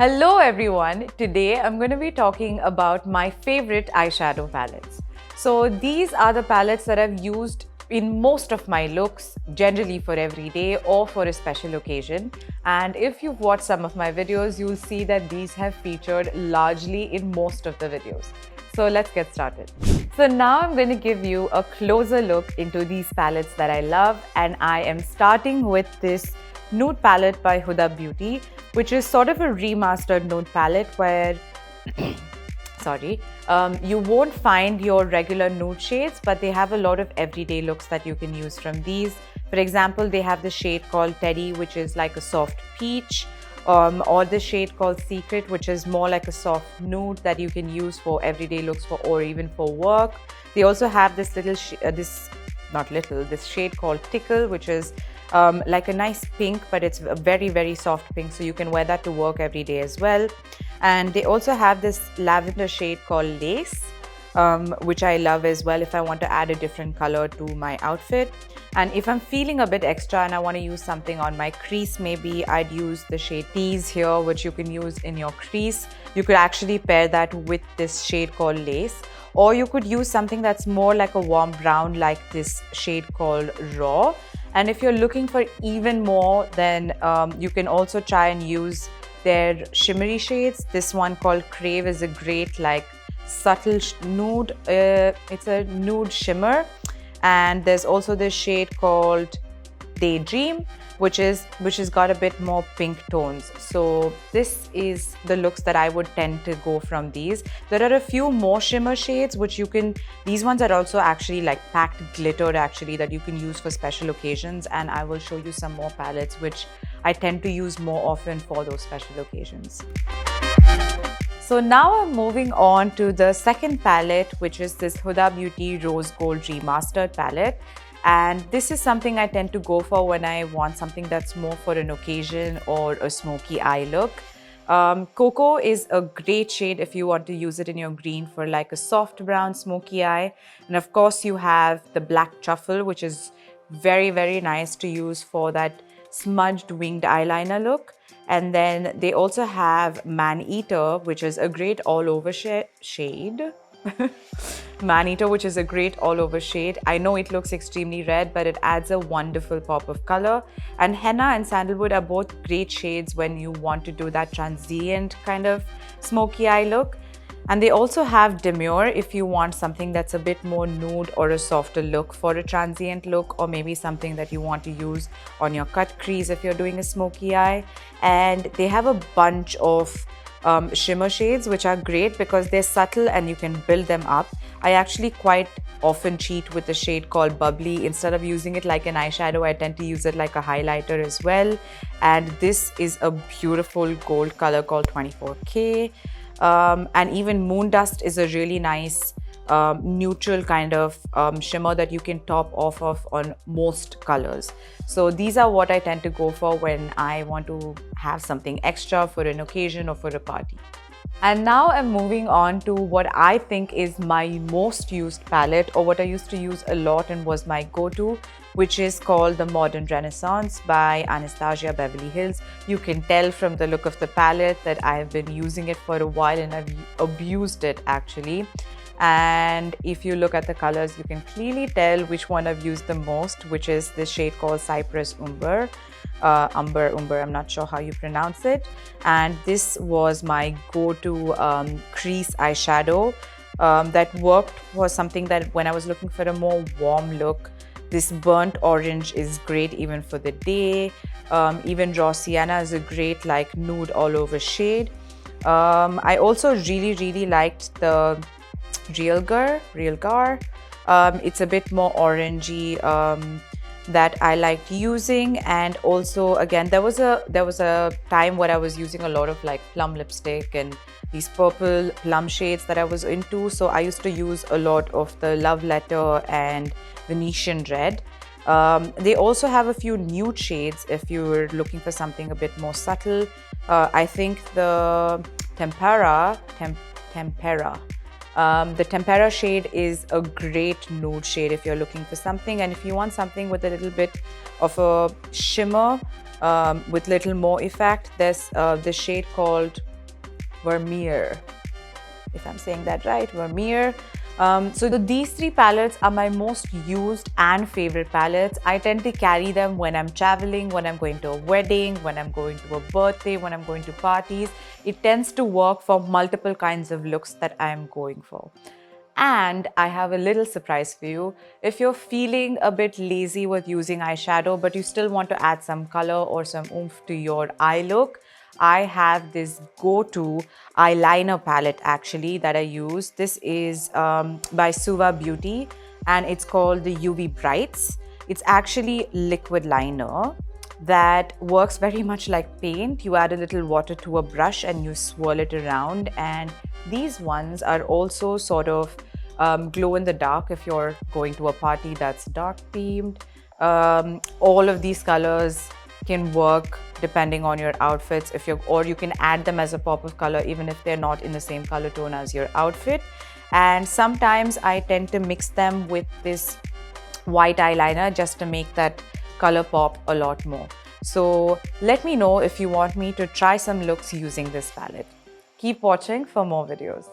Hello everyone, today I'm going to be talking about my favorite eyeshadow palettes. So these are the palettes that I've used in most of my looks, generally for every day or for a special occasion. And if you've watched some of my videos, you'll see that these have featured largely in most of the videos. So let's get started. So now I'm going to give you a closer look into these palettes that I love, and I am starting with this Nude palette by Huda Beauty, which is sort of a remastered nude palette where you won't find your regular nude shades, but they have a lot of everyday looks that you can use from these. For example, they have the shade called Teddy, which is like a soft peach, or the shade called Secret, which is more like a soft nude that you can use for everyday looks or even for work. They also have this this shade called Tickle, which is like a nice pink, but it's a very soft pink, so you can wear that to work every day as well. And they also have this lavender shade called Lace, which I love as well if I want to add a different color to my outfit. And if I'm feeling a bit extra and I want to use something on my crease, maybe I'd use the shade Tease here, which you can use in your crease. You could actually pair that with this shade called Lace, or you could use something that's more like a warm brown, like this shade called Raw. And if you're looking for even more, then you can also try and use their shimmery shades. This one called Crave is a great subtle nude. It's a nude shimmer. And there's also this shade called Daydream, which has got a bit more pink tones. So this is the looks that I would tend to go from these. There are a few more shimmer shades these ones are also actually like packed glitter actually that you can use for special occasions, and I will show you some more palettes which I tend to use more often for those special occasions. So now I'm moving on to the second palette, which is this Huda Beauty Rose Gold Remastered palette. And this is something I tend to go for when I want something that's more for an occasion or a smoky eye look. Cocoa is a great shade if you want to use it in your green for like a soft brown smoky eye. And of course you have the Black Truffle, which is very nice to use for that smudged winged eyeliner look. And then they also have Man Eater, which is a great all-over shade. Man Eater, which is a great all-over shade. I know it looks extremely red, but it adds a wonderful pop of color. And Henna and Sandalwood are both great shades when you want to do that transient kind of smoky eye look. And they also have Demure if you want something that's a bit more nude or a softer look for a transient look, or maybe something that you want to use on your cut crease if you're doing a smoky eye. And they have a bunch of shimmer shades which are great because they're subtle and you can build them up. I actually quite often cheat with a shade called Bubbly. Instead of using it like an eyeshadow, I tend to use it like a highlighter as well. And this is a beautiful gold color called 24K. And even Moon Dust is a really nice neutral kind of shimmer that you can top off of on most colors. So these are what I tend to go for when I want to have something extra for an occasion or for a party. And now I'm moving on to what I think is my most used palette, or what I used to use a lot and was my go-to, which is called the Modern Renaissance by Anastasia Beverly Hills. You can tell from the look of the palette that I've been using it for a while and I've abused it actually. And if you look at the colors, you can clearly tell which one I've used the most, which is this shade called Cypress Umber. Umber, I'm not sure how you pronounce it. And this was my go-to crease eyeshadow that worked for something that when I was looking for a more warm look. This burnt orange is great even for the day. Even Raw Sienna is a great like nude all over shade. I also really liked the Real Gar. It's a bit more orangey that I liked using. And also again, there was a time where I was using a lot of like plum lipstick and these purple plum shades that I was into. So I used to use a lot of the Love Letter and Venetian Red. They also have a few nude shades if you're looking for something a bit more subtle. I think the Tempera The Tempera shade is a great nude shade if you're looking for something, and if you want something with a little bit of a shimmer with little more effect, there's the shade called Vermeer, if I'm saying that right, Vermeer. So these three palettes are my most used and favorite palettes. I tend to carry them when I'm traveling, when I'm going to a wedding, when I'm going to a birthday, when I'm going to parties. It tends to work for multiple kinds of looks that I'm going for. And I have a little surprise for you. If you're feeling a bit lazy with using eyeshadow, but you still want to add some color or some oomph to your eye look, I have this go-to eyeliner palette actually that I use. This is by Huda Beauty and it's called the UV Brights. It's actually liquid liner that works very much like paint. You add a little water to a brush and you swirl it around, and these ones are also sort of glow in the dark if you're going to a party that's dark themed. All of these colors can work depending on your outfits, or you can add them as a pop of color even if they're not in the same color tone as your outfit. And sometimes I tend to mix them with this white eyeliner just to make that color pop a lot more. So let me know if you want me to try some looks using this palette. Keep watching for more videos.